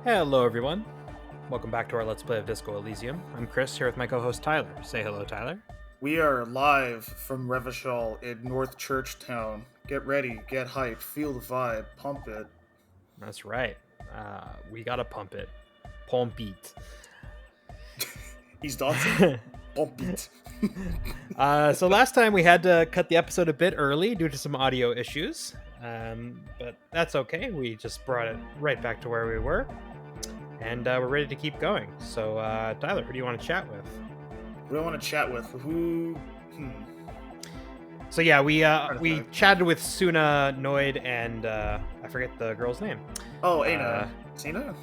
Hello everyone, welcome back to our Let's Play of Disco Elysium. I'm Chris, here with my co-host Tyler. Say hello, Tyler. We are live from Revachol in North Churchtown. Get ready, get hyped, feel the vibe, pump it. That's right, we gotta pump it. Pump it. He's dancing? Pump it. So last time we had to cut the episode a bit early due to some audio issues, but that's okay. We just brought it right back to where we were, and we're ready to keep going. So Tyler, who do you want to chat with? Who do I want to chat with? So yeah, we chatted with Suna, Noid, and I forget the girl's name. Oh, Aina. Tina?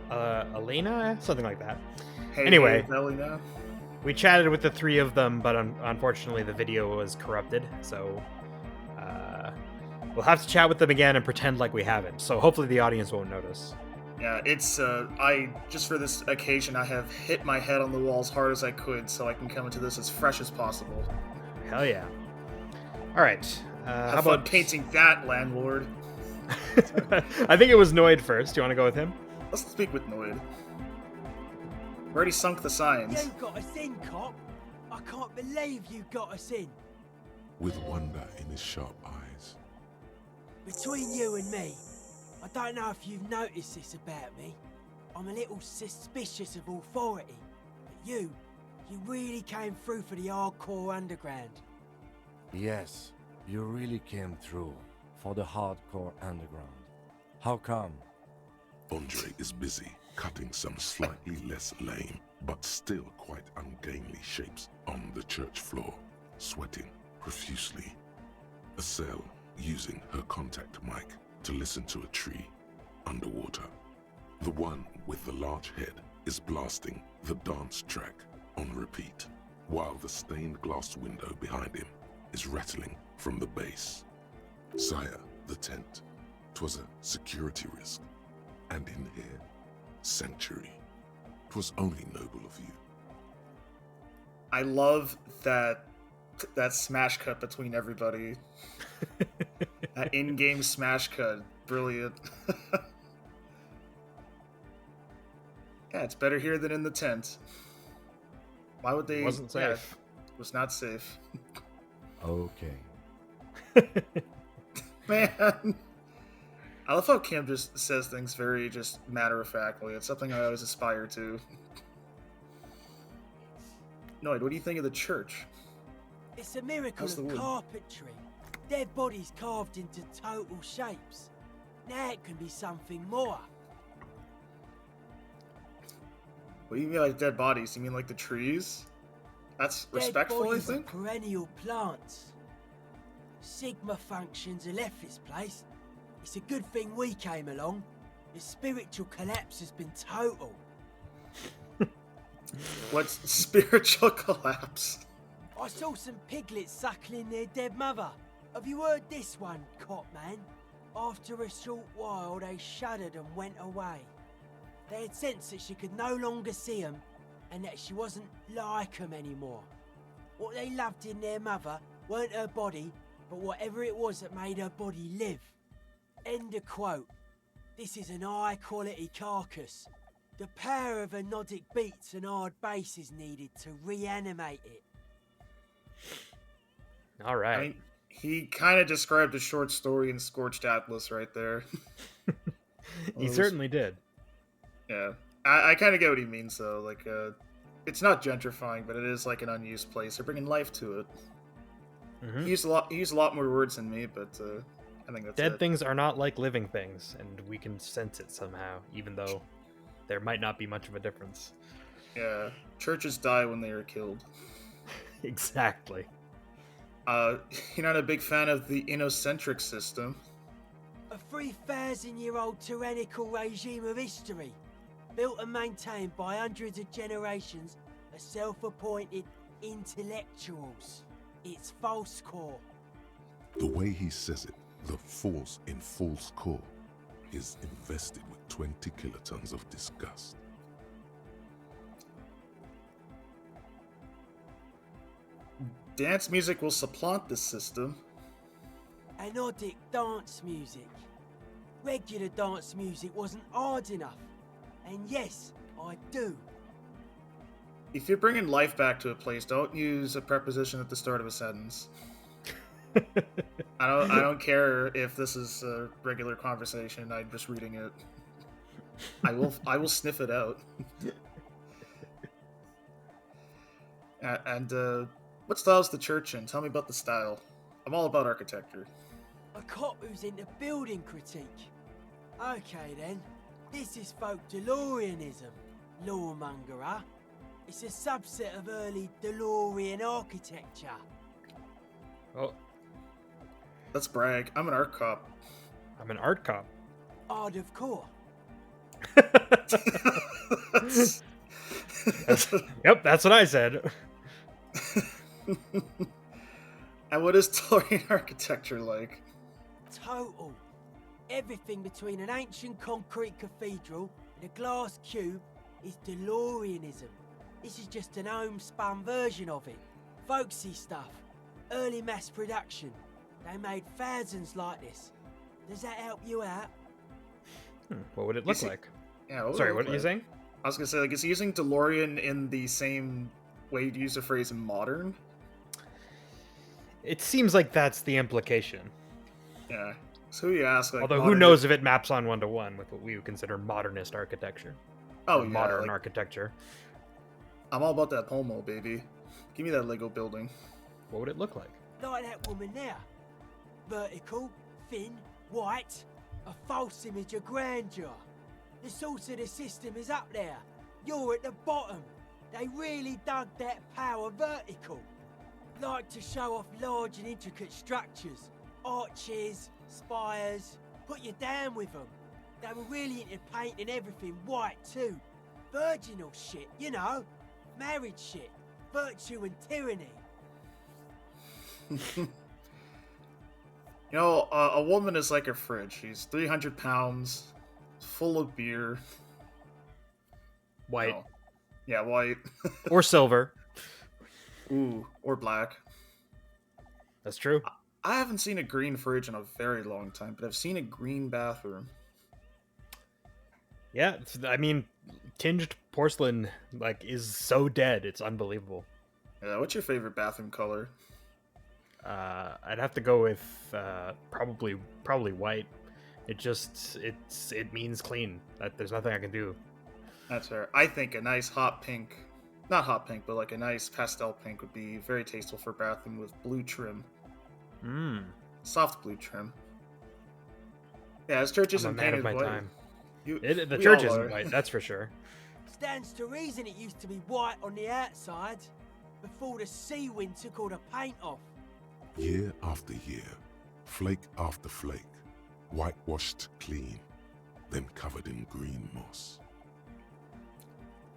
Elena? Something like that. Hey, Anyway. Hey, Elena. We chatted with the three of them, but unfortunately the video was corrupted, so we'll have to chat with them again and pretend like we haven't. So hopefully the audience won't notice. Yeah, it's, just for this occasion, I have hit my head on the wall as hard as I could so I can come into this as fresh as possible. Hell yeah. Alright. How about painting that, landlord? I think it was Noid first. Do you want to go with him? Let's speak with Noid. We already sunk the signs. You got us in, cop. I can't believe you got us in. With wonder in his sharp eyes. Between you and me, I don't know if you've noticed this about me. I'm a little suspicious of authority. But you really came through for the hardcore underground. Yes, you really came through for the hardcore underground. How come? Andre is busy cutting some slightly less lame, but still quite ungainly shapes on the church floor, sweating profusely. Estelle using her contact mic to listen to a tree underwater. The one with the large head is blasting the dance track on repeat, while the stained glass window behind him is rattling from the bass. Sire, the tent, 'twas a security risk, and in here, sanctuary. 'Twas only noble of you. I love that smash cut between everybody. That in-game smash cut. Brilliant. Yeah, it's better here than in the tent. Why would they... It wasn't safe. Yeah, it was not safe. Okay. Man. I love how Kim just says things very just matter-of-factly. It's something I always aspire to. Noid, what do you think of the church? It's a miracle How's the of wood? carpentry. Dead bodies carved into total shapes. Now it can be something more. What do you mean like dead bodies? You mean like the trees? That's respectful, Dead I bodies are think? perennial plants. Sigma functions have left this place. It's a good thing we came along. The spiritual collapse has been total. What's spiritual collapse? I saw some piglets suckling their dead mother. Have you heard this one, cop man? After a short while, they shuddered and went away. They had sensed that she could no longer see them, and that she wasn't like them anymore. What they loved in their mother weren't her body, but whatever it was that made her body live. End of quote. This is an high-quality carcass. The power of anodic beats and hard bass is needed to reanimate it. All right. I mean, he kind of described a short story in Scorched Atlas right there. He certainly did. Yeah. I kind of get what he means, though. Like, it's not gentrifying, but it is like an unused place. They're bringing life to it. Mm-hmm. He used a lot more words than me, but I think that's Dead it. things are not like living things, and we can sense it somehow, even though there might not be much of a difference. Yeah. Churches die when they are killed. Exactly. You're not a big fan of the inocentric system. A 3,000-year-old tyrannical regime of history, built and maintained by hundreds of generations of self-appointed intellectuals. It's false core. The way he says it, the force in false core, is invested with 20 kilotons of disgust. Dance music will supplant this system. Anodic dance music. Regular dance music wasn't hard enough. And yes, I do. If you're bringing life back to a place, don't use a preposition at the start of a sentence. I don't care if this is a regular conversation. I'm just reading it. I will sniff it out. And what style's the church in? Tell me about the style. I'm all about architecture. A cop who's into building critique. Okay then, this is folk DeLoreanism. Lawmongerer. It's a subset of early DeLorean architecture. Oh, Let's brag. I'm an art cop. I'm an art cop. Art of core. Yep, that's what I said. And what is DeLorean architecture like? Total. Everything between an ancient concrete cathedral and a glass cube is DeLoreanism. This is just an homespun version of it. Folksy stuff. Early mass production. They made thousands like this. Does that help you out? What would it look like? Yeah. Sorry, what are you saying? I was gonna say, like, is he using DeLorean in the same way you'd use the phrase modern? It seems like that's the implication. Yeah. So who you ask, like, Although who modern- knows if it maps on one-to-one with what we would consider modernist architecture. Oh, Or yeah, modern like, architecture. I'm all about that Pomo, baby. Give me that Lego building. What would it look like? Like that woman there. Vertical, thin, white. A false image of grandeur. The source of the system is up there. You're at the bottom. They really dug that power vertical. Like to show off large and intricate structures. Arches, spires. Put you down with them. They were really into painting everything white too. Virginal shit, you know. Married shit. Virtue and tyranny. You know, a woman is like a fridge. She's 300 pounds, full of beer. White. Oh. Yeah, white. Or silver. Ooh, or black. That's true. I haven't seen a green fridge in a very long time, but I've seen a green bathroom. Yeah, I mean, tinged porcelain, like, is so dead. It's unbelievable. Yeah, what's your favorite bathroom color? I'd have to go with probably white. It means clean. There's nothing I can do. That's fair. I think a nice hot pink, not hot pink, but like a nice pastel pink would be very tasteful for bathroom with blue trim. Mmm. Soft blue trim. Yeah, this church I'm a isn't man painted of my white. time. The We church all isn't are. white, that's for sure. Stands to reason it used to be white on the outside before the sea wind took all the paint off. Year after year, flake after flake, whitewashed clean, then covered in green moss.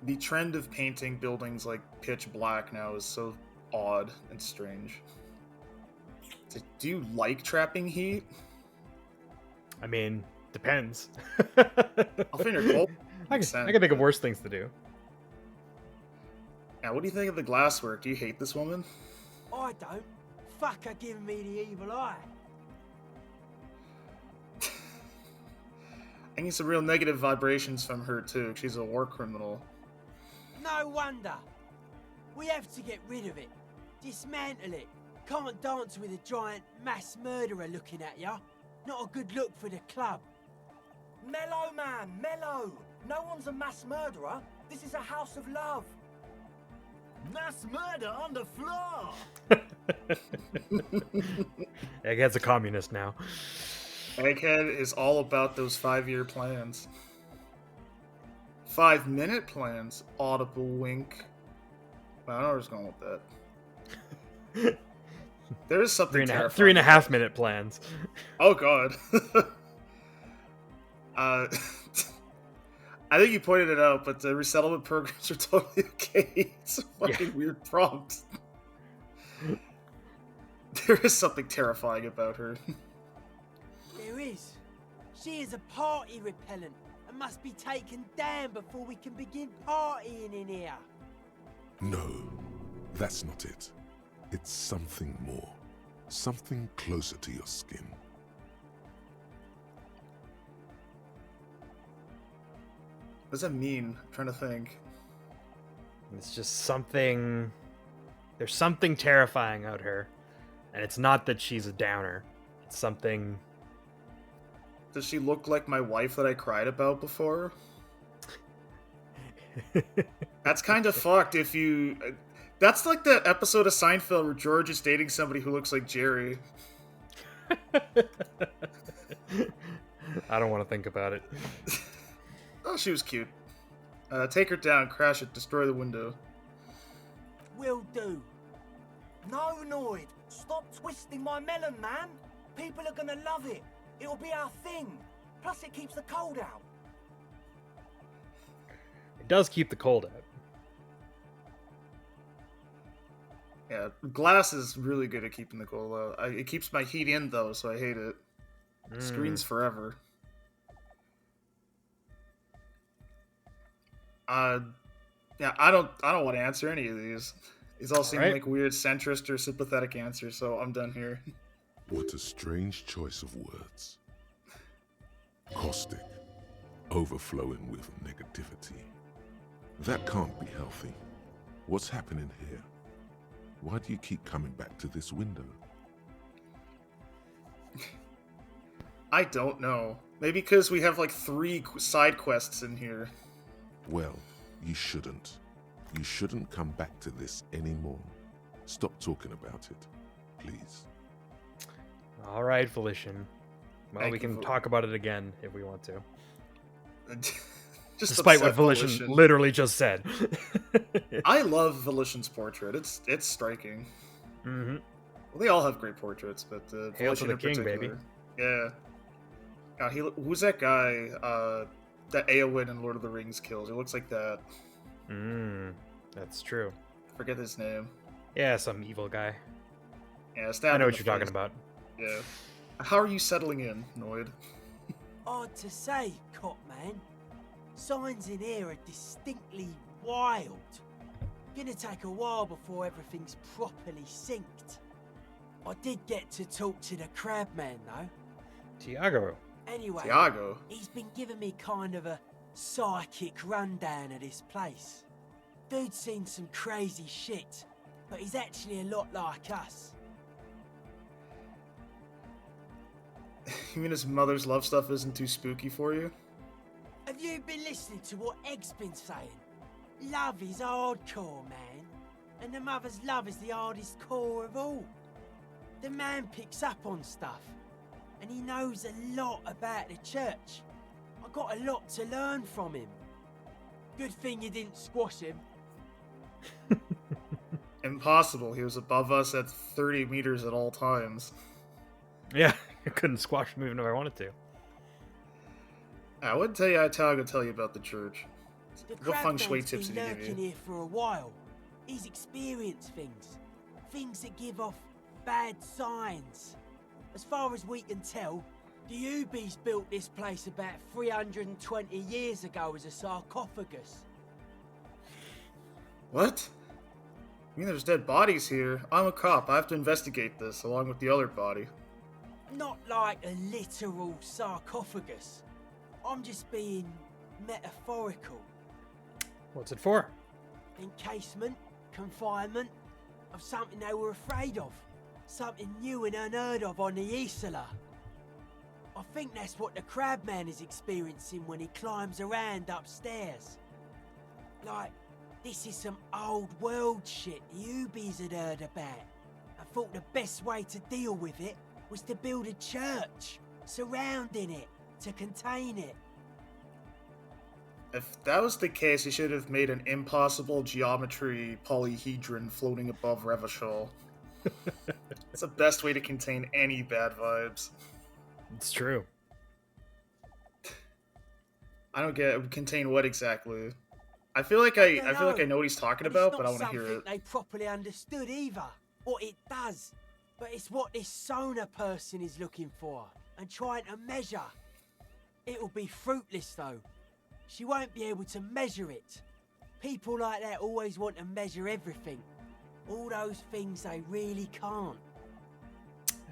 The trend of painting buildings like pitch black now is so odd and strange. Do you like trapping heat? I mean, depends. I'll find your cold. I can think of worse things to do. Now, what do you think of the glasswork? Do you hate this woman? I don't. Fuck her giving me the evil eye. I need some real negative vibrations from her too. She's a war criminal. No wonder. We have to get rid of it. Dismantle it. Can't dance with a giant mass murderer looking at ya. Not a good look for the club. Mellow, man, mellow. No one's a mass murderer. This is a house of love. Mass murder on the floor. Egghead's a communist now. Egghead is all about those 5-year plans. 5-minute plans. Audible wink. I don't know where I was going with that. There is something terrifying. 3.5 minute plans. Oh god. I think you pointed it out, but the resettlement programs are totally okay. It's a fucking weird prompt. There is something terrifying about her. There is. She is a party repellent and must be taken down before we can begin partying in here. No, that's not it. It's something more. Something closer to your skin. does that mean? I'm trying to think. It's just something. There's something terrifying out her, and it's not that she's a downer. It's something. Does she look like my wife that I cried about before? That's kind of fucked if you... That's like that episode of Seinfeld where George is dating somebody who looks like Jerry. I don't want to think about it. Oh, she was cute. Take her down, crash it, destroy the window. Will do. No, Noid! Stop twisting my melon, man! People are gonna love it. It'll be our thing. Plus, it keeps the cold out. It does keep the cold out. Yeah, glass is really good at keeping the cold out. It keeps my heat in, though, so I hate it. Screens forever. Yeah, I don't want to answer any of these. These all seem like weird centrist or sympathetic answers, so I'm done here. What a strange choice of words. Caustic, overflowing with negativity. That can't be healthy. What's happening here? Why do you keep coming back to this window? I don't know. Maybe because we have like 3 side quests in here. Well, you shouldn't. You shouldn't come back to this anymore. Stop talking about it, please. All right, Volition. Well, we Thank you, can talk about it again if we want to. Just Despite what upset Volition literally just said. I love Volition's portrait. It's striking. Mm-hmm. Well, they all have great portraits, but Hail to Volition the in king, particular. baby. Yeah. God, who's that guy that Eowyn in Lord of the Rings kills? He looks like that. That's true. Forget his name. Yeah, some evil guy. Yeah, I know what you're talking about. Yeah. How are you settling in, Noid? Hard to say, Cop Man. Signs in here are distinctly wild. Gonna take a while before everything's properly synced. I did get to talk to the Crabman though. Tiago. Anyway, Tiago? he's been giving me kind of a psychic rundown of this place. Dude's seen some crazy shit, but he's actually a lot like us. You mean his mother's love stuff isn't too spooky for you? Have you been listening to what Egg's been saying? Love is hardcore, man. And the mother's love is the hardest core of all. The man picks up on stuff. And he knows a lot about the church. I got a lot to learn from him. Good thing you didn't squash him. Impossible. He was above us at 30 meters at all times. Yeah, I couldn't squash him even if I wanted to. I wouldn't tell you how to tell you about the church. The What feng shui Crabman's tips been did he give lurking you? here for a while. He's experienced things. Things that give off bad signs. As far as we can tell, the Ubies built this place about 320 years ago as a sarcophagus. What? I mean, there's dead bodies here. I'm a cop. I have to investigate this, along with the other body. Not like a literal sarcophagus. I'm just being metaphorical. What's it for? Encasement, confinement, of something they were afraid of. Something new and unheard of on the Isla. I think that's what the Crabman is experiencing when he climbs around upstairs. Like, this is some old world shit the Ubies had heard about. I thought the best way to deal with it was to build a church, surrounding it, to contain it. If that was the case, he should have made an impossible geometry polyhedron floating above Revachol. It's the best way to contain any bad vibes. It's true. I don't get it. Contain what exactly? I feel like I know what he's talking about, but I want to hear it. It's not something they properly understood either. What it does, but it's what this Sona person is looking for and trying to measure. It'll be fruitless though. She won't be able to measure it. People like that always want to measure everything. All those things they really can't.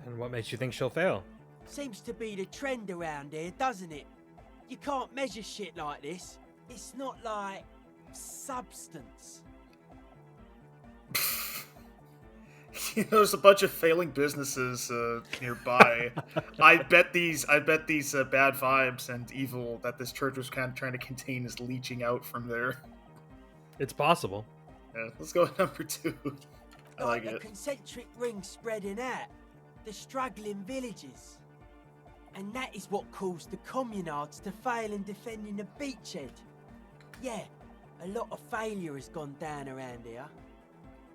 And what makes you think she'll fail? Seems to be the trend around here, doesn't it? You can't measure shit like this. It's not like substance. There's a bunch of failing businesses nearby. I bet these bad vibes and evil that this church was kind of trying to contain is leaching out from there. It's possible. Yeah, let's go with number 2. I like the it. concentric ring spreading out, the struggling villages. And that is what caused the communards to fail in defending the beachhead. Yeah, a lot of failure has gone down around here.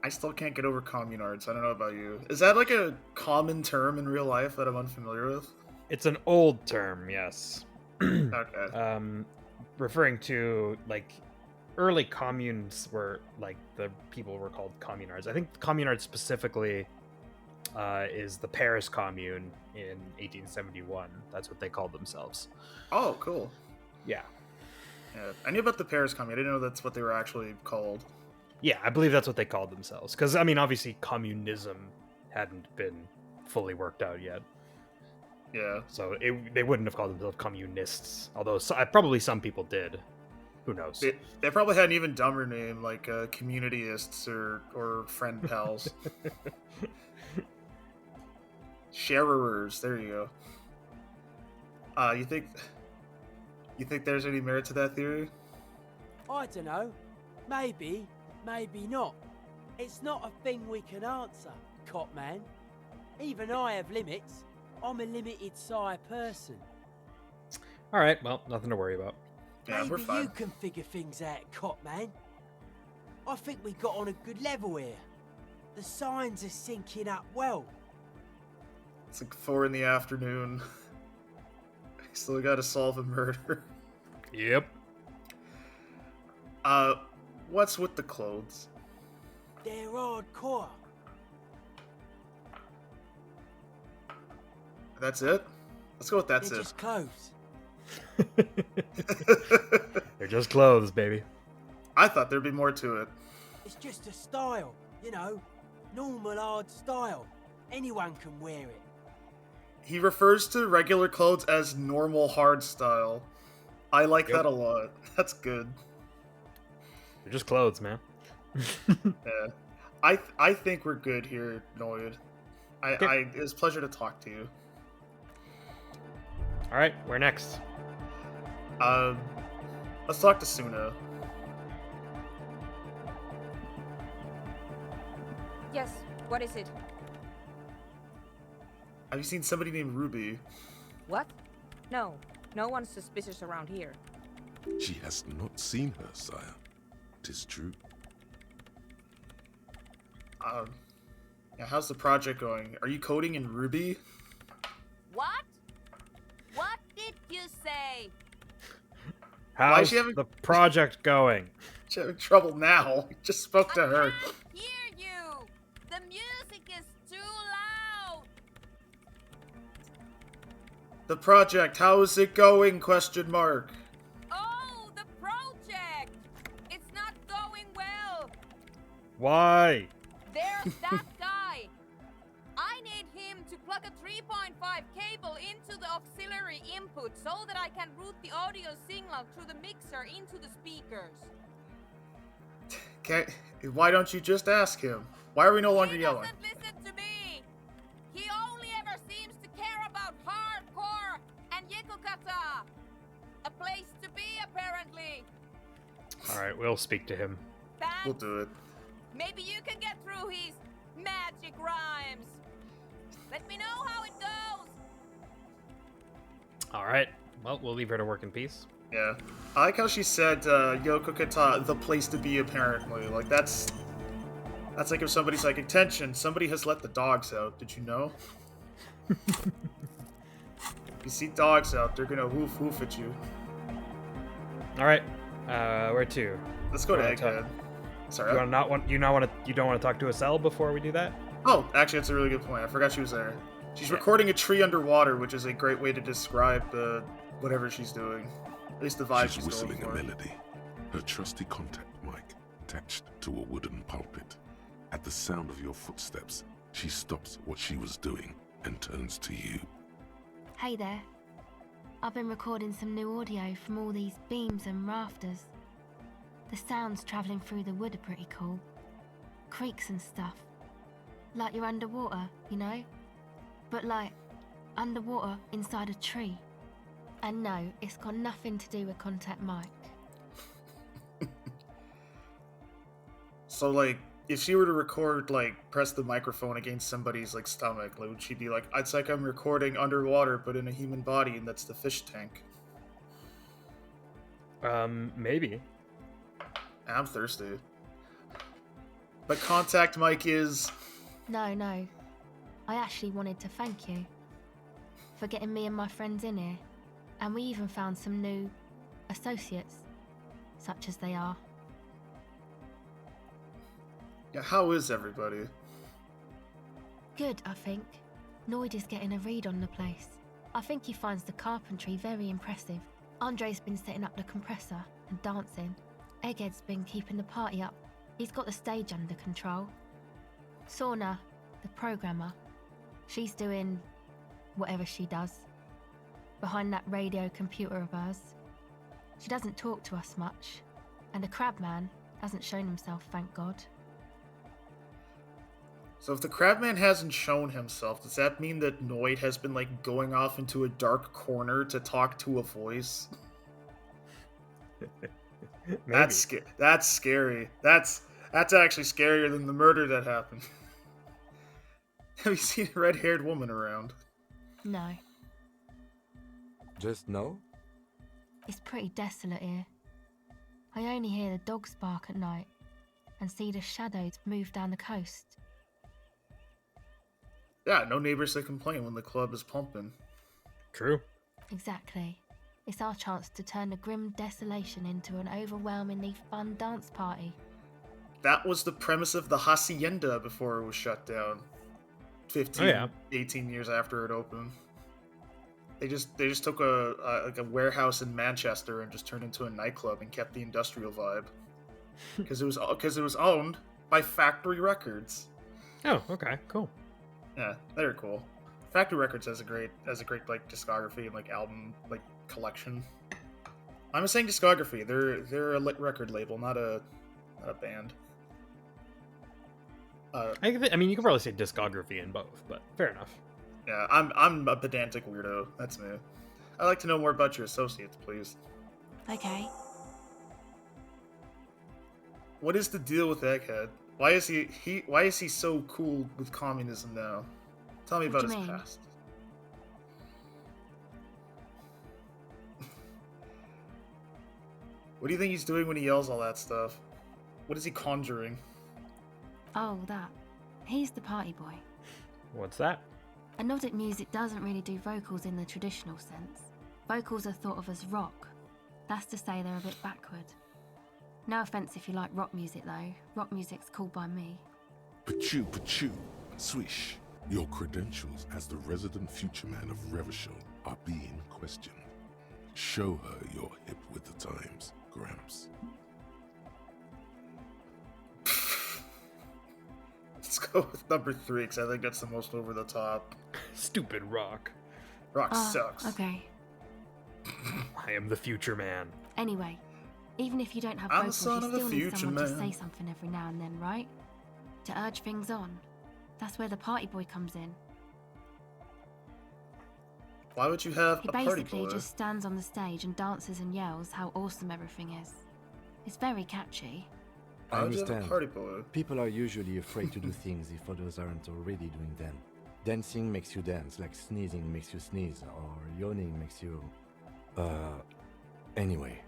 I still can't get over communards. I don't know about you. Is that like a common term in real life that I'm unfamiliar with? It's an old term, yes. Okay. Referring to like early communes were like the people were called communards. I think communards specifically is the Paris Commune in 1871. That's what they called themselves. Oh, cool. Yeah. Yeah, I knew about the Paris Commune. I didn't know that's what they were actually called. Yeah, I believe that's what they called themselves. Because, I mean, obviously communism hadn't been fully worked out yet. Yeah. So they wouldn't have called themselves communists. Although probably some people did. Who knows? They probably had an even dumber name, like communityists or friend pals. Sharers. There you go. You think there's any merit to that theory? I don't know. Maybe, maybe not. It's not a thing we can answer, Copman. Even I have limits. I'm a limited size person. All right, well, nothing to worry about. Yeah, we're Maybe fine. you can figure things out, Copman. I think we got on a good level here. The signs are syncing up well. It's like 4 in the afternoon. I still gotta solve a murder. Yep. What's with the clothes? They're hardcore. That's it? Let's go with that's They're it. just clothes. They're just clothes, baby. I thought there'd be more to it. It's just a style, you know. Normal hard style. Anyone can wear it. He refers to regular clothes as normal hard style. I like Yep. that a lot. That's good. They're just clothes, man. Yeah. I think we're good here, Noid. Okay. It was a pleasure to talk to you. All right, where next? Let's talk to Suna. Yes, what is it? Have you seen somebody named Ruby? What? No, no one's suspicious around here. She has not seen her, sire. 'Tis true. Yeah, how's the project going? Are you coding in Ruby? What? What did you say? How's she having- the project going? She's having trouble now. Just spoke to her. I can't hear you. The music is too loud. The project, how is it going? Question mark. Oh, the project. It's not going well. Why? There's that guy. I need him to plug a 3.5 cable into the auxiliary input so that I can route the audio signal through the mixer into the speakers. Why don't you just ask him? Why are we no longer He yelling? doesn't listen to me. He only ever seems to care about hardcore and Yekukata. A place to be, apparently. All right, we'll speak to him. Thanks. We'll do it. Maybe you can get through his magic rhymes. Let me know how it goes. All right. Well, we'll leave her to work in peace. Yeah. I like how she said, Yoko Kata, the place to be, apparently. Like, that's like if somebody's like, attention, somebody has let the dogs out. Did you know? If you see dogs out, they're gonna woof woof at you. All right. Where to? Let's go to Alright, Egghead. Sorry. You don't want to talk to Estelle before we do that? Oh, actually, that's a really good point. I forgot she was there. She's recording a tree underwater, which is a great way to describe whatever she's doing. At least the vibe She's she's whistling going a for. melody, her trusty contact mic attached to a wooden pulpit. At the sound of your footsteps, she stops what she was doing and turns to you. Hey there. I've been recording some new audio from all these beams and rafters. The sounds travelling through the wood are pretty cool. Creaks and stuff. Like you're underwater, you know? But like, underwater inside a tree. And no, it's got nothing to do with Contact Mike. So, like, if she were to record, like, press the microphone against somebody's, like, stomach, like, would she be like, it's like I'm recording underwater, but in a human body, and that's the fish tank? Maybe. I'm thirsty. But Contact Mike is... No. I actually wanted to thank you for getting me and my friends in here. And we even found some new associates, such as they are. Yeah, how is everybody? Good, I think. Noid is getting a read on the place. I think he finds the carpentry very impressive. Andre's been setting up the compressor and dancing. Egghead's been keeping the party up. He's got the stage under control. Sorna, the programmer, she's doing whatever she does behind that radio computer of hers. She doesn't talk to us much, and the Crabman hasn't shown himself, thank God. So if the Crabman hasn't shown himself, does that mean that Noid has been, like, going off into a dark corner to talk to a voice? That's scary. That's actually scarier than the murder that happened. Have you seen a red-haired woman around? No. Just no? It's pretty desolate here. I only hear the dogs bark at night and see the shadows move down the coast. Yeah, no neighbors to complain when the club is pumping. True. Exactly. It's our chance to turn the grim desolation into an overwhelmingly fun dance party. That was the premise of the Hacienda before it was shut down. 18 years after it opened. They just took a warehouse in Manchester and just turned into a nightclub and kept the industrial vibe. Because it was owned by Factory Records. Oh, okay, cool. Yeah, they're cool. Factory Records has a great like discography and like album like collection. I'm saying discography. They're a record label, not a band. I mean, you could probably say discography in both, but fair enough. Yeah, I'm a pedantic weirdo. That's me. I'd like to know more about your associates, please. Okay. What is the deal with Egghead? Why is he so cool with communism now? Tell me about his past. What do you think he's doing when he yells all that stuff? What is he conjuring? Oh, that. He's the party boy. What's that? Anodic music doesn't really do vocals in the traditional sense. Vocals are thought of as rock. That's to say they're a bit backward. No offense if you like rock music though. Rock music's cool by me. Pachoo, swish. Your credentials as the resident future man of Revachol are being questioned. Show her you're hip with the times, Gramps. Let's go with number 3, because I think that's the most over the top. Stupid rock. Rock sucks. Okay. I am the future man. Anyway, even if you don't have I'm vocals, the son you of a still need future someone to man. say something every now and then, right? To urge things on. That's where the party boy comes in. Why would you have He a party basically boy? just stands on the stage and dances and yells how awesome everything is. It's very catchy. I Why would you have a understand. party boy? People are usually afraid to do things if others aren't already doing them. Dancing makes you dance, like sneezing makes you sneeze, or yawning makes you... Anyway.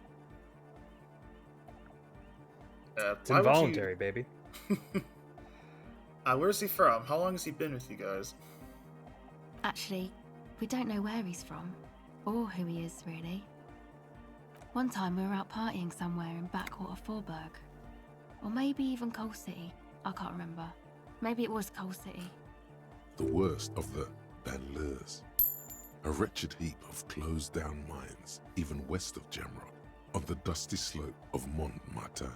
It's involuntary, baby. Where's he from? How long has he been with you guys? Actually, we don't know where he's from, or who he is, really. One time we were out partying somewhere in backwater Forburg. Or maybe even Coal City. I can't remember. Maybe it was Coal City. The worst of the banlieues. A wretched heap of closed-down mines, even west of Jamrock, on the dusty slope of Montmartin,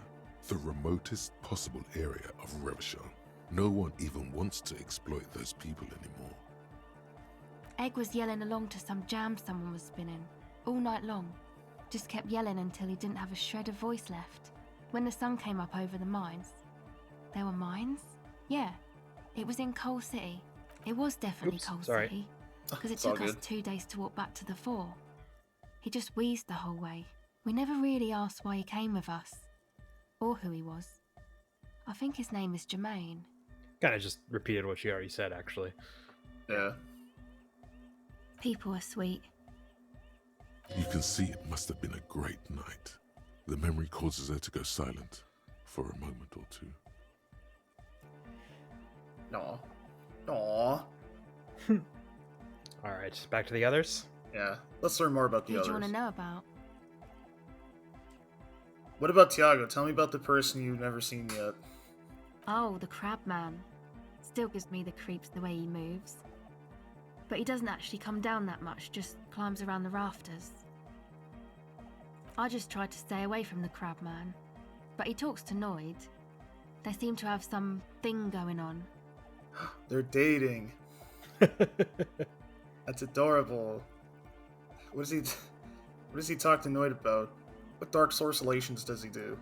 the remotest possible area of Revachol. No one even wants to exploit those people anymore. Egg was yelling along to some jam someone was spinning. all night long. Just kept yelling until he didn't have a shred of voice left. When the sun came up over the mines... There were mines? Yeah. It was in Coal City. It was definitely Oops, Coal sorry. City. Because it It's all took us good. 2 days to walk back to the fort. He just wheezed the whole way. We never really asked why he came with us. Or who he was. I think his name is Jermaine. Kind of just repeated what she already said, actually. Yeah. People are sweet. You can see it must have been a great night. The memory causes her to go silent for a moment or two. Aw. Aw. All right, back to the others. Yeah. Let's learn more about the Who do others. you want to know about? What about Tiago? Tell me about the person you've never seen yet. Oh, the crab man. Still gives me the creeps the way he moves. But he doesn't actually come down that much, just climbs around the rafters. I just try to stay away from the crab man. But he talks to Noid. They seem to have some thing going on. They're dating. That's adorable. What does he talk to Noid about? What dark sorcellations does he do?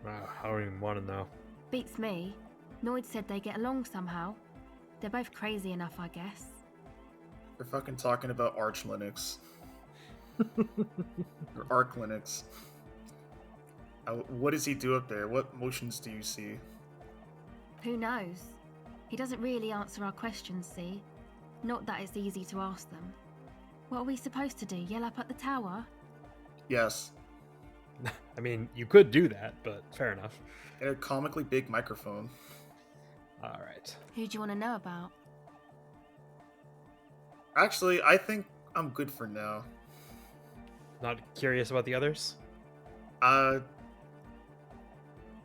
I don't even want to know. Beats me. Noid said they get along somehow. They're both crazy enough, I guess. They're fucking talking about Arch Linux. Or Arc Linux. What does he do up there? What motions do you see? Who knows? He doesn't really answer our questions, see? Not that it's easy to ask them. What are we supposed to do? Yell up at the tower? Yes. I mean, you could do that, but fair enough. And a comically big microphone. All right. Who do you want to know about? Actually, I think I'm good for now. Not curious about the others?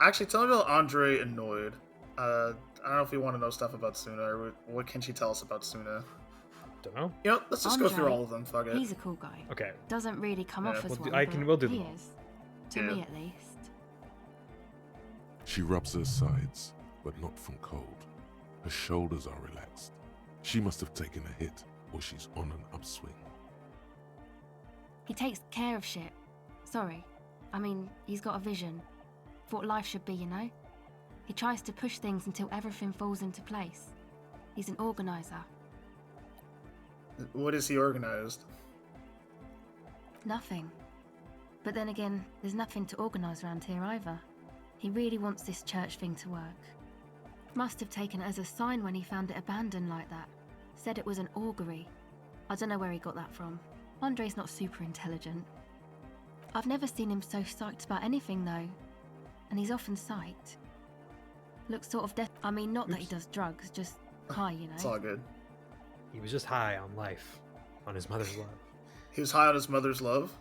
Actually, tell me about Andre and Noid. I don't know if you want to know stuff about Suna, or what can she tell us about Suna? Don't know. You know, let's just go through Andre, all of them, fuck it. He's a cool guy. Okay. Doesn't really come off Yeah, as we'll one, we'll do he them all. is. To Yeah. me, at least. She rubs her sides, but not from cold. Her shoulders are relaxed. She must have taken a hit, or she's on an upswing. He takes care of shit. Sorry. I mean, he's got a vision. For what life should be, you know? He tries to push things until everything falls into place. He's an organizer. What is he organized? Nothing. But then again, there's nothing to organise around here either. He really wants this church thing to work. Must have taken it as a sign when he found it abandoned like that. Said it was an augury. I don't know where he got that from. Andre's not super intelligent. I've never seen him so psyched about anything though. And he's often psyched. Looks sort of I mean, not that he does drugs, just high, you It's all know. good. He was just high on life, on his mother's love. He was high on his mother's love?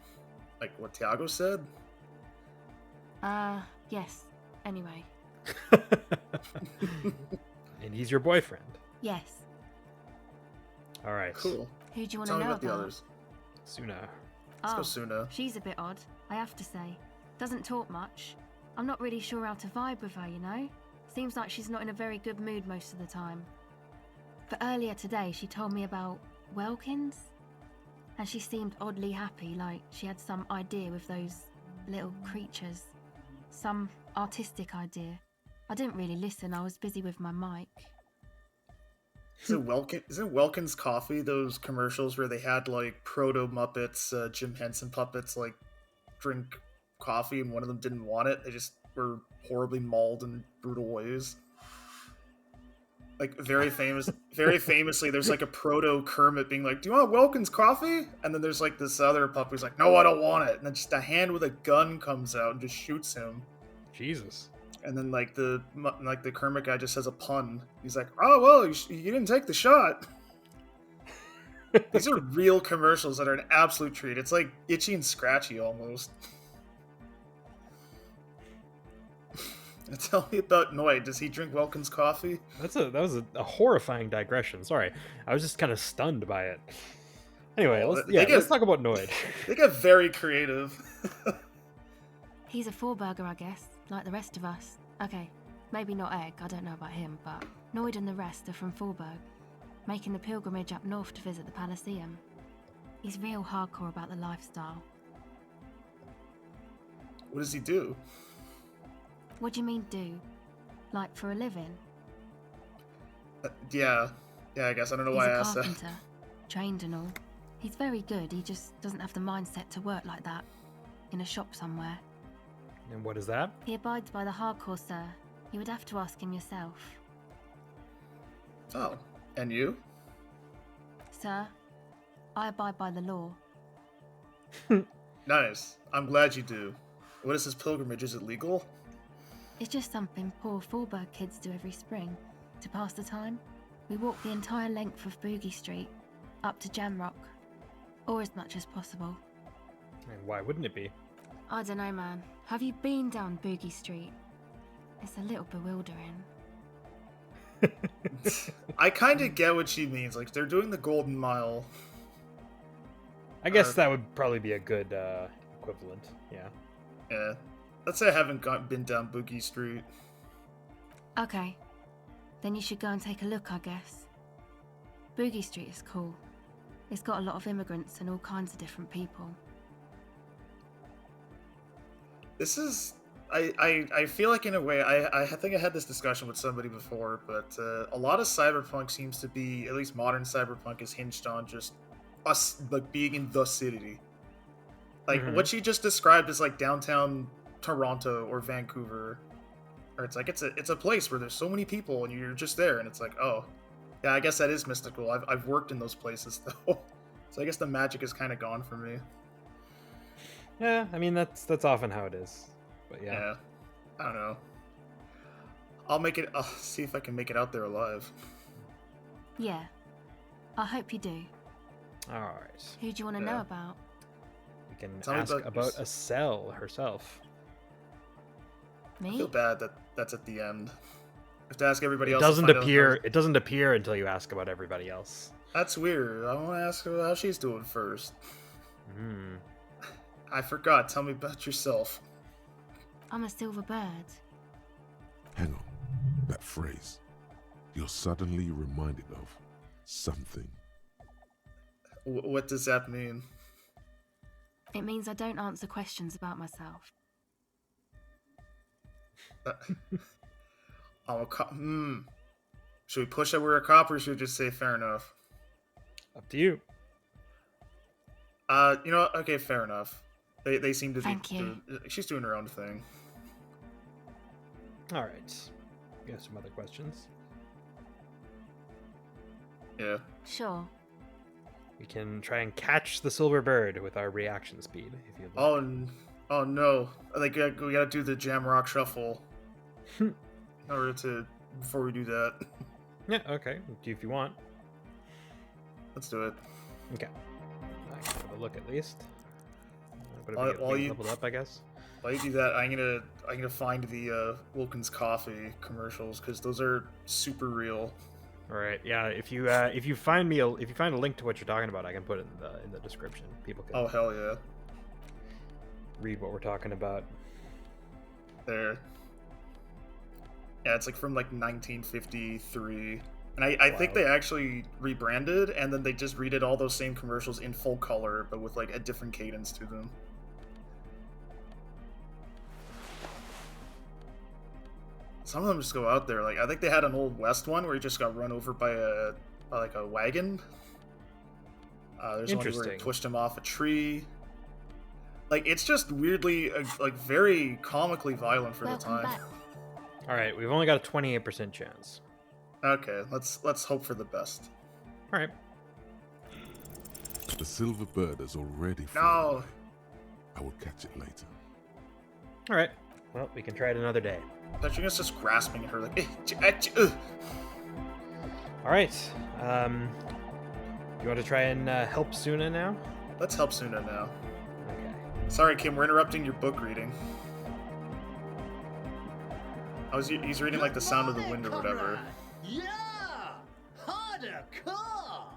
Like what Tiago said? Yes. Anyway. And he's your boyfriend. Yes. All right. Cool. Who do you want Tell to me know about the others. Suna. Let's Oh, go Suna. she's a bit odd, I have to say. Doesn't talk much. I'm not really sure how to vibe with her, you know? Seems like she's not in a very good mood most of the time. But earlier today, she told me about Welkins. And she seemed oddly happy, like she had some idea with those little creatures. Some artistic idea. I didn't really listen, I was busy with my mic. Isn't Welkins Coffee those commercials where they had like proto Muppets, Jim Henson puppets like drink coffee and one of them didn't want it? They just were horribly mauled in brutal ways. Like very famously, there's like a proto Kermit being like, "Do you want Welkins coffee?" And then there's like this other puppy who's like, "No, I don't want it." And then just a hand with a gun comes out and just shoots him. Jesus. And then like the Kermit guy just says a pun. He's like, "Oh well, you didn't take the shot." These are real commercials that are an absolute treat. It's like Itchy and Scratchy almost. And tell me about Noid. Does he drink Welkins coffee? That was a horrifying digression. Sorry, I was just kind of stunned by it. Anyway, let's talk about Noid. They get very creative. He's a four-burger, I guess, like the rest of us. Okay, maybe not Egg, I don't know about him, but Noid and the rest are from Forberg, making the pilgrimage up north to visit the Palaceum. He's real hardcore about the lifestyle. What does he do? What do you mean do? Like for a living? Yeah, I guess. I don't know He's why I a asked that. carpenter, trained and all. He's very good, he just doesn't have the mindset to work like that. In a shop somewhere. And what is that? He abides by the hardcore, sir. You would have to ask him yourself. Oh, and you? Sir, I abide by the law. Nice. I'm glad you do. What is this pilgrimage? Is it legal? It's just something poor Fallberg kids do every spring. To pass the time, we walk the entire length of Boogie Street, up to Jamrock. Or as much as possible. And why wouldn't it be? I don't know, man. Have you been down Boogie Street? It's a little bewildering. I kind of get what she means. Like, they're doing the Golden Mile. I guess that would probably be a good equivalent. Yeah. Yeah. Let's say I haven't been down Boogie Street. Okay. Then you should go and take a look, I guess. Boogie Street is cool. It's got a lot of immigrants and all kinds of different people. This is... I feel like in a way, I think I had this discussion with somebody before, but a lot of cyberpunk seems to be, at least modern cyberpunk, is hinged on just us like being in the city. Like what she just described is like downtown Toronto or Vancouver, or it's like it's a place where there's so many people and you're just there, and it's like, oh, yeah, I guess that is mystical. I've worked in those places though, so I guess the magic is kind of gone for me. Yeah, I mean that's often how it is. But yeah. I don't know. I'll see if I can make it out there alive. Yeah. I hope you do. Alright. Who do you want to know about? We can Tell me ask about about Estelle herself. I Me? feel bad that that's at the end. I have to ask everybody It else. doesn't to find appear. Out It doesn't appear until you ask about everybody else. That's weird. I want to ask her how she's doing first. Hmm. I forgot. Tell me about yourself. I'm a silver bird. Hang on. That phrase. You're suddenly reminded of something. What does that mean? It means I don't answer questions about myself. I'm a cop. Should we push that we're a cop, or should we just say fair enough? Up to you. You know what? Okay, fair enough. They seem to Thank be. you. She's doing her own thing. All right. You have some other questions? Yeah. Sure. We can try and catch the silver bird with our reaction speed, if you'd like. Oh no! Like we gotta do the Jamrock shuffle. In order to before we do that. Yeah. Okay. If you want. Let's do it. Okay. I can have a look at least. But While you- leveled up, I guess. While you do that, I'm gonna find the Wilkins Coffee commercials because those are super real. All right. Yeah. If you find a link to what you're talking about, I can put it in the description. People can Oh hell yeah! read what we're talking about. There. Yeah, it's like from like 1953, and I think they actually rebranded, and then they just redid all those same commercials in full color, but with like a different cadence to them. Some of them just go out there. Like I think they had an Old West one where he just got run over by a wagon. There's one where he pushed him off a tree. Like it's just weirdly like very comically violent for the time. Back. All right. We've only got a 28% chance. Okay, let's hope for the best. All right. The silver bird has already flown No. away. I will catch it later. All right. Well, we can try it another day. That you're just grasping at her like. All right. You want to try and help Suna now? Let's help Suna now. Okay. Sorry, Kim, we're interrupting your book reading. He's reading like the sound of the wind or whatever. Yeah! Harder car!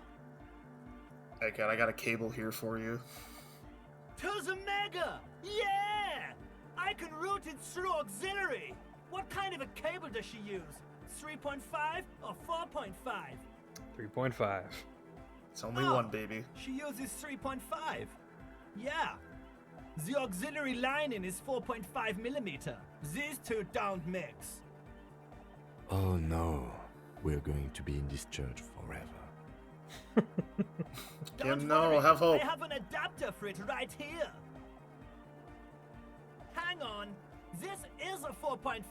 Hey, God, I got a cable here for you. To's a mega! Yeah! I can route it through auxiliary! What kind of a cable does she use? 3.5 or 4.5? 3.5. It's only one, baby. She uses 3.5. Yeah. The auxiliary lining is 4.5 millimeter. These two don't mix. Oh no, we're going to be in this church forever. Don't no, worry, have hope. I have an adapter for it right here. Hang on. This is a 4.5.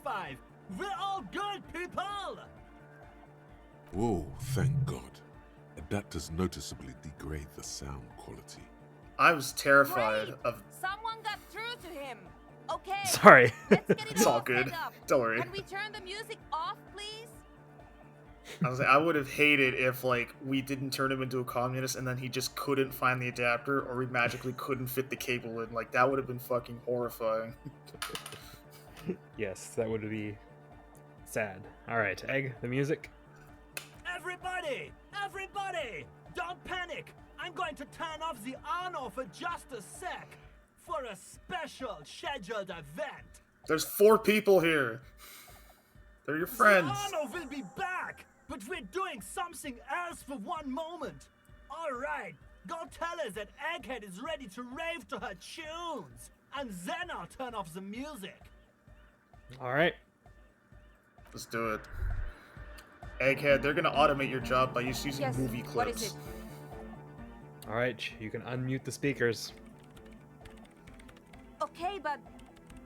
We're all good, people! Whoa, thank God. Adapters noticeably degrade the sound quality. I was terrified Great! of. Someone got through to him. Okay. Sorry. Let's get it It's all all good. set up. Don't worry. Can we turn the music off, please? I would have hated if like we didn't turn him into a communist and then he just couldn't find the adapter, or we magically couldn't fit the cable in. Like that would have been fucking horrifying. Yes, that would be sad. All right, Egg, the music. Everybody! Everybody! Don't panic! I'm going to turn off the on-off for just a sec for a special scheduled event. There's 4 people here. They're your friends. The on-off will be back, but we're doing something else for one moment. All right, go tell her that Egghead is ready to rave to her tunes, and then I'll turn off the music. All right. Let's do it. Egghead, they're gonna automate your job by just using Yes, movie what is clips. it? All right, you can unmute the speakers. Okay, but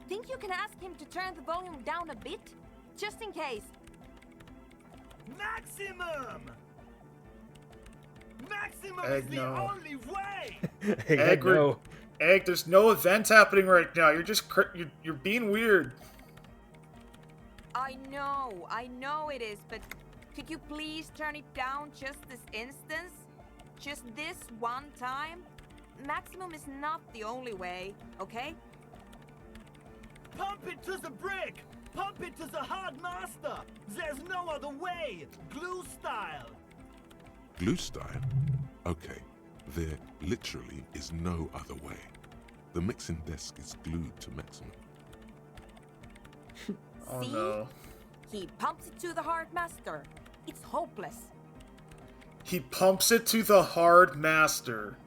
think you can ask him to turn the volume down a bit? Just in case. Maximum! Maximum Egg, is the no. only way! Egg, no. Egg, there's no event happening right now. You're just you're being weird. I know it is, but could you please turn it down just this instance? Just this one time? Maximum is not the only way, okay? Pump it to the brick! Pump it to the hard master! There's no other way! Glue style! Glue style? Okay, there literally is no other way. The mixing desk is glued to maximum. Oh See? no. He pumps it to the hard master. It's hopeless. He pumps it to the hard master.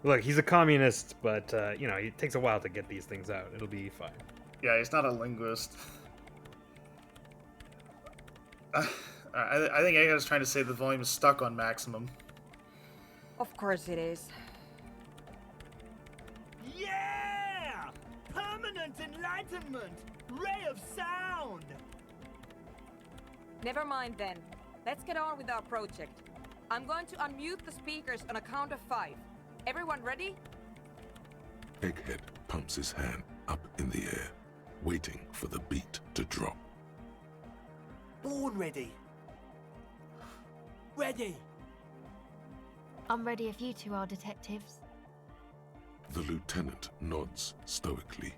Look, he's a communist, but you know, it takes a while to get these things out. It'll be fine. Yeah, he's not a linguist. I think Egghead's trying to say the volume is stuck on maximum. Of course it is. Yeah! Permanent enlightenment! Ray of sound! Never mind then. Let's get on with our project. I'm going to unmute the speakers on a count of 5. Everyone ready? Egghead pumps his hand up in the air, waiting for the beat to drop. Born ready. Ready! I'm ready if you two are detectives. The lieutenant nods stoically.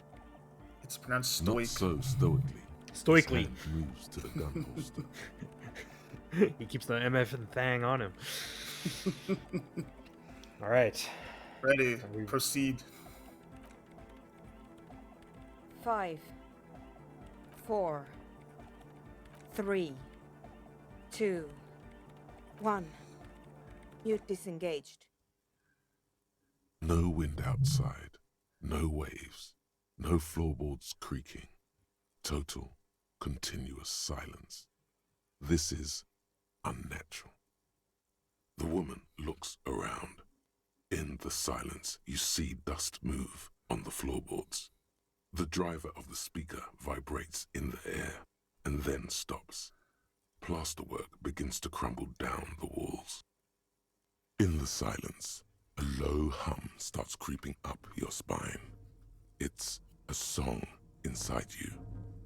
It's pronounced Not stoic. so stoically. Stoically. His hand moves to the gun holster. He keeps the MF and thang on him. All right. Ready. Proceed. 5, 4, 3, 2, 1. Mute disengaged. No wind outside, no waves, no floorboards creaking. Total, continuous silence. This is unnatural. The woman looks around. In the silence, you see dust move on the floorboards. The driver of the speaker vibrates in the air and then stops. Plasterwork begins to crumble down the walls. In the silence, a low hum starts creeping up your spine. It's a song inside you,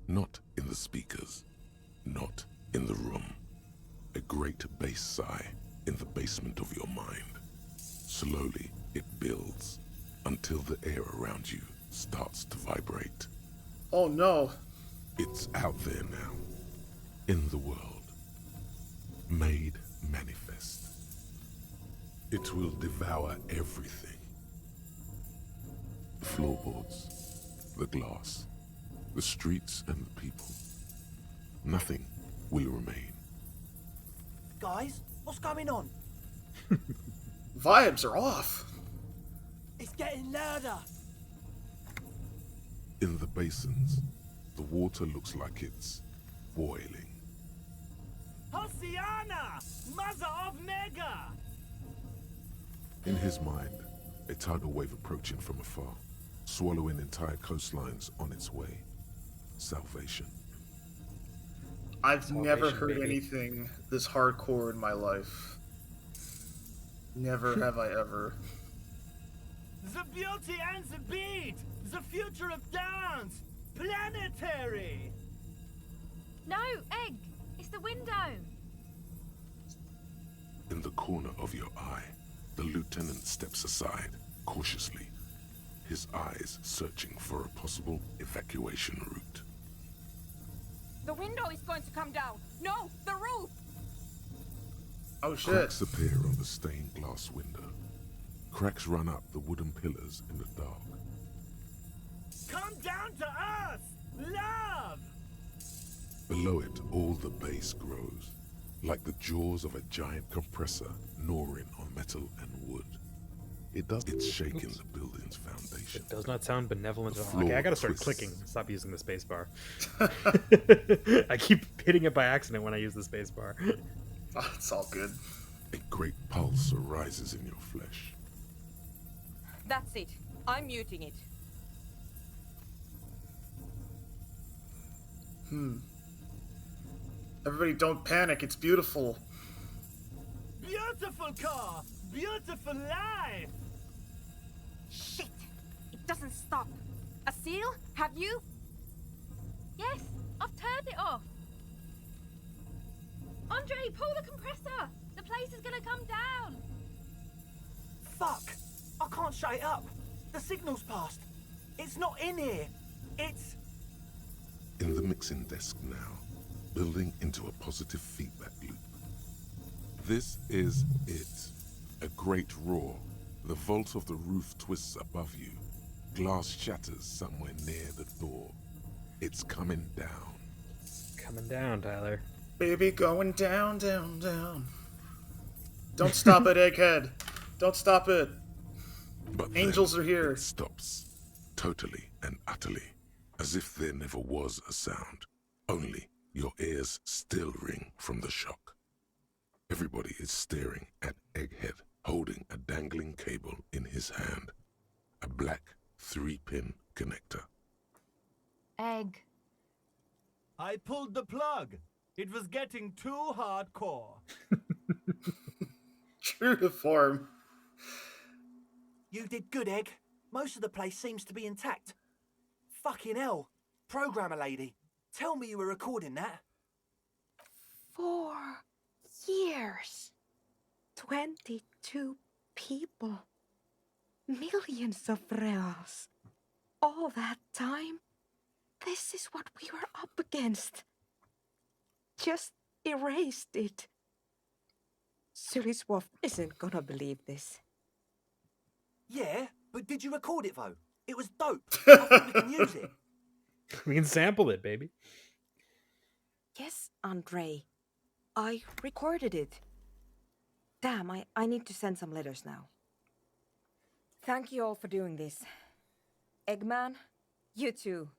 not in the speakers, not in the room. A great bass sigh in the basement of your mind. Slowly, it builds until the air around you starts to vibrate. Oh no. It's out there now, in the world, made manifest. It will devour everything. The floorboards, the glass, the streets and the people. Nothing will remain. Guys, what's going on? Vibes are off. It's getting louder. In the basins, the water looks like it's boiling. Hosiana! Mother of Mega! In his mind, a tidal wave approaching from afar, swallowing entire coastlines on its way. Salvation. I've never Salvation, heard baby. anything this hardcore in my life. Never have I ever. The beauty and the beat! The future of dance! Planetary! No, Egg! It's the window! In the corner of your eye, the lieutenant steps aside, cautiously, his eyes searching for a possible evacuation route. The window is going to come down. No, the roof. Oh shit. Cracks appear on the stained glass window. Cracks run up the wooden pillars in the dark. Come down to us! Love! Below it, all the base grows, like the jaws of a giant compressor gnawing on metal and wood. It's shaking the building's foundation. It does not sound benevolent The at all. Okay, I floor gotta start twists. clicking. Stop using the space bar. I keep hitting it by accident when I use the space bar. Oh, it's all good. A great pulse arises in your flesh. That's it. I'm muting it. Everybody don't panic, it's beautiful. Beautiful car! Beautiful life! Shit! It doesn't stop. A seal? Have you? Yes, I've turned it off. Andre, pull the compressor! The place is gonna come down! Fuck! I can't shut it up. The signal's passed. It's not in here. It's... In the mixing desk now, building into a positive feedback loop. This is it. A great roar. The vault of the roof twists above you. Glass shatters somewhere near the door. It's coming down. Coming down, Tyler. Baby going down, down, down. Don't stop it, Egghead. Don't stop it. But Angels then are here. It stops. Totally and utterly. As if there never was a sound. Only your ears still ring from the shock. Everybody is staring at Egghead, holding a dangling cable in his hand. A black 3-pin connector. Egg. I pulled the plug. It was getting too hardcore. True to form. You did good, Egg. Most of the place seems to be intact. Fucking hell. Programmer lady, tell me you were recording that. 4 years. 22 people. Millions of reals. All that time? This is what we were up against. Just erased it. Suriswov isn't gonna believe this. Yeah, but did you record it though? It was dope. I think we can use it. We can sample it, baby. Yes, Andre. I recorded it. Damn, I need to send some letters now. Thank you all for doing this. Eggman, you too.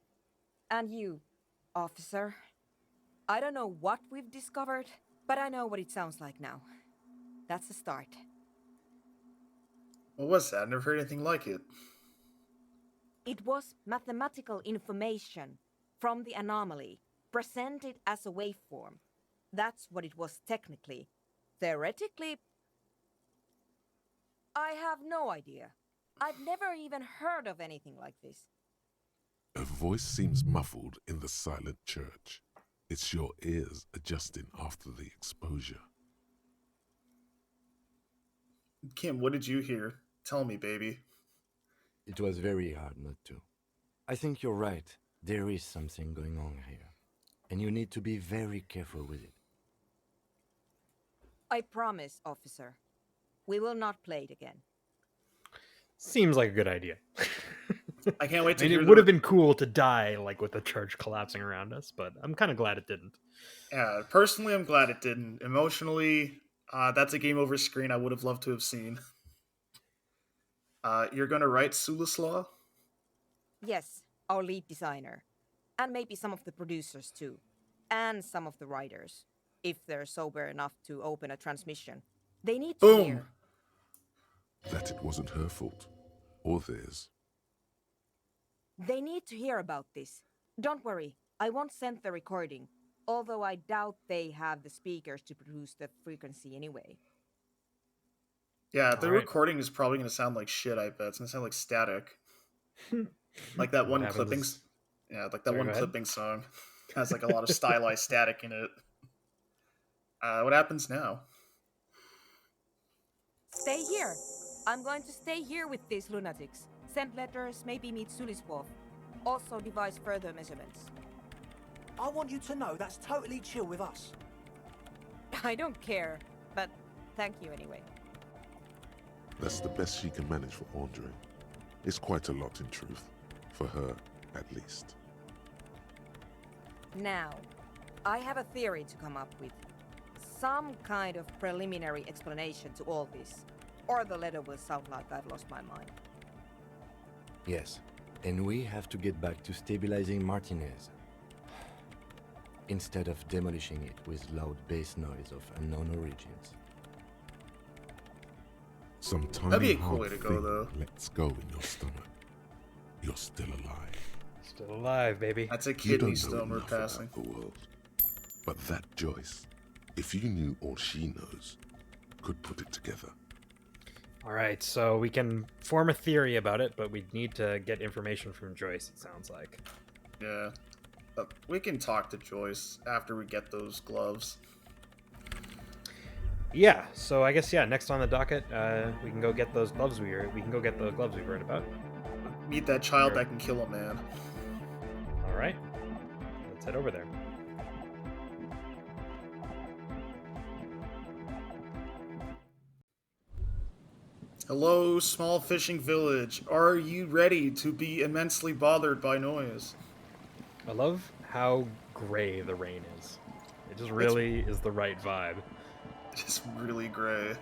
And you, officer. I don't know what we've discovered, but I know what it sounds like now. That's a start. What was that? I never heard anything like it. It was mathematical information from the anomaly, presented as a waveform. That's what it was technically. Theoretically, I have no idea. I've never even heard of anything like this. A voice seems muffled in the silent church. It's your ears adjusting after the exposure. Kim, what did you hear? Tell me, baby. It was very hard not to. I think you're right. There is something going on here. And you need to be very careful with it. I promise, officer. We will not play it again. Seems like a good idea. I can't wait to I mean, hear it the would have been cool to die like with the church collapsing around us, but I'm kind of glad it didn't. Yeah, personally, I'm glad it didn't. Emotionally, that's a game over screen I would have loved to have seen. You're gonna write Sulislaw? Yes, our lead designer. And maybe some of the producers too. And some of the writers. If they're sober enough to open a transmission. They need to Boom! hear. That it wasn't her fault. Or theirs. They need to hear about this. Don't worry, I won't send the recording. Although I doubt they have the speakers to produce the frequency anyway. Yeah, the All right. recording is probably gonna sound like shit, I bet. It's gonna sound like static. Like that What one happens clipping... is- Yeah, like that Sorry, one go ahead. clipping song. Has like a lot of stylized static in it. What happens now? Stay here. I'm going to stay here with these lunatics. Send letters, maybe meet Suliswolf. Also devise further measurements. I want you to know that's totally chill with us. I don't care, but thank you anyway. That's the best she can manage for Andre. It's quite a lot in truth. For her, at least. Now, I have a theory to come up with. Some kind of preliminary explanation to all this. Or the letter will sound like I've lost my mind. Yes, and we have to get back to stabilizing Martinez. Instead of demolishing it with loud bass noise of unknown origins. That'd be Sometimes a cool way to go, though. Let's go in your stomach. You're still alive. Still alive, baby. That's a You kidney don't know stone we're enough passing. about the world. But that Joyce, if you knew all she knows, could put it together. All right, so we can form a theory about it, but we need to get information from Joyce, it sounds like. Yeah. But we can talk to Joyce after we get those gloves. Yeah, so I guess, next on the docket, we can go get those gloves we can go get the gloves we heard about. Meet that child that can kill a man. All right, let's head over there. Hello, small fishing village. Are you ready to be immensely bothered by noise? I love how gray the rain is. It just really is the right vibe. It's really gray.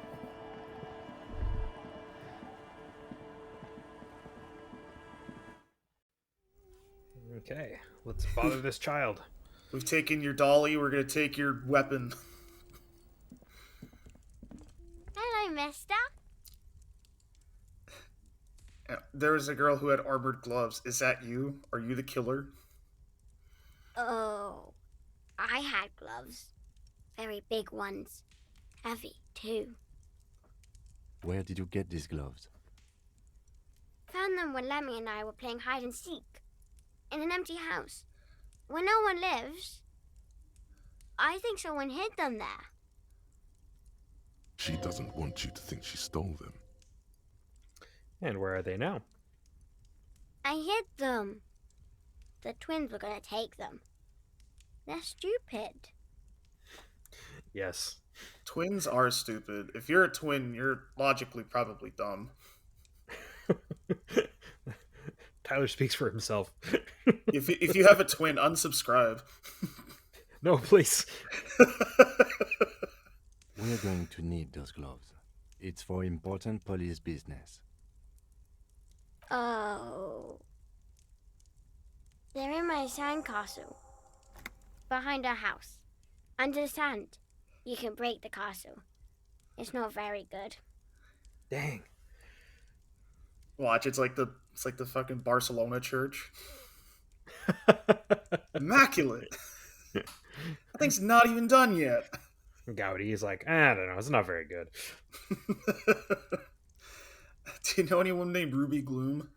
Okay, let's bother this child. We've taken your dolly, we're gonna take your weapon. Hello, mister. There was a girl who had armored gloves. Is that you? Are you the killer? Oh, I had gloves. Very big ones. Heavy, too. Where did you get these gloves? Found them when Lemmy and I were playing hide and seek. In an empty house. Where no one lives. I think someone hid them there. She doesn't want you to think she stole them. And where are they now? I hid them. The twins were gonna take them. They're stupid. Yes. Twins are stupid. If you're a twin, you're logically probably dumb. Tyler speaks for himself. If you have a twin, unsubscribe. No, please. We're going to need those gloves. It's for important police business. Oh. They're in my sandcastle. Behind our house. Under the sand. You can break the castle. It's not very good. Dang. Watch, it's like the fucking Barcelona church. Immaculate. That thing's not even done yet. Gowdy is like, I don't know, it's not very good. Do you know anyone named Ruby Gloom?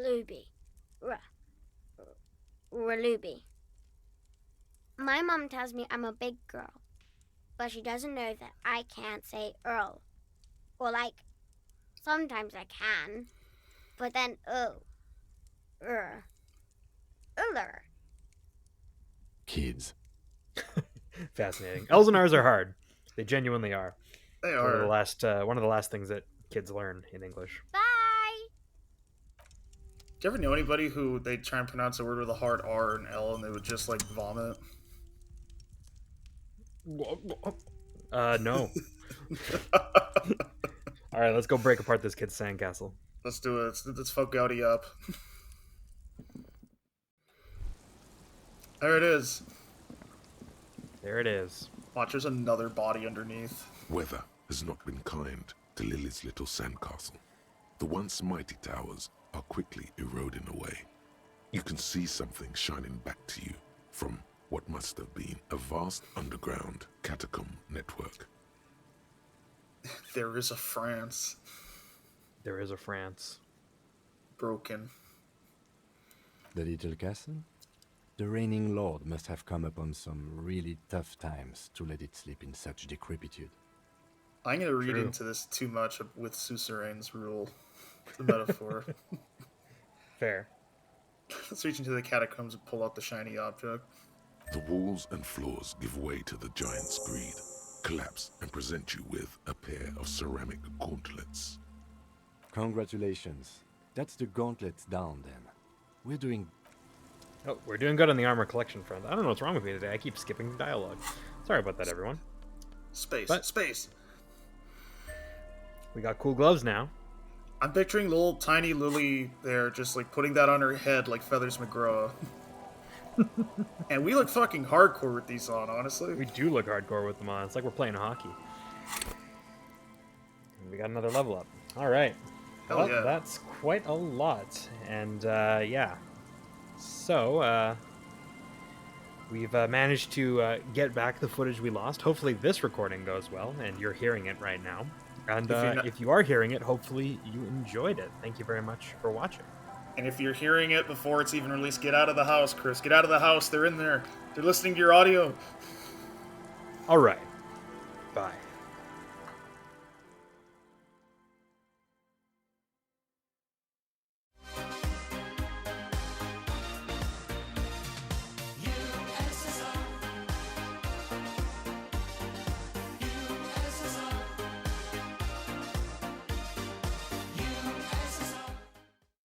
Ruby. Ruby. My mom tells me I'm a big girl, but she doesn't know that I can't say Earl. Or sometimes I can, but then Uller. Kids. Fascinating. Elzenars are hard. They genuinely are. They One of are. the last things that kids learn in English. Bye! Do you ever know anybody who they try and pronounce a word with a hard R and L and they would just like vomit? No. All right, let's go break apart this kid's sandcastle. Let's do it. Let's fuck Gaudi up. There it is. There it is. Watch, there's another body underneath. Weather has not been kind to Lily's little sandcastle. The once mighty towers are quickly eroding away. You can see something shining back to you from what must have been a vast underground catacomb network. There is a France. There is a France. Broken. The little castle? The reigning lord must have come upon some really tough times to let it sleep in such decrepitude. I'm going to read True. into this too much with suzerain's rule. It's a metaphor. Fair. Let's reach into the catacombs and pull out the shiny object. The walls and floors give way to the giant's greed, collapse and present you with a pair of ceramic gauntlets. Congratulations. That's the gauntlets down then. We're doing... Oh, we're doing good on the armor collection front. I don't know what's wrong with me today. I keep skipping dialogue. Sorry about that, everyone. Space. But- Space. We got cool gloves now. I'm picturing little tiny Lily there, just like putting that on her head like Feathers McGraw. And we look fucking hardcore with these on, honestly. We do look hardcore with them on. It's like we're playing hockey. And we got another level up. All right. Hell Well, yeah. that's quite a lot. And yeah. So, we've managed to get back the footage we lost. Hopefully this recording goes well, and you're hearing it right now. And if you are hearing it, hopefully you enjoyed it. Thank you very much for watching. And if you're hearing it before it's even released, get out of the house, Chris. Get out of the house. They're in there. They're listening to your audio. All right. Bye.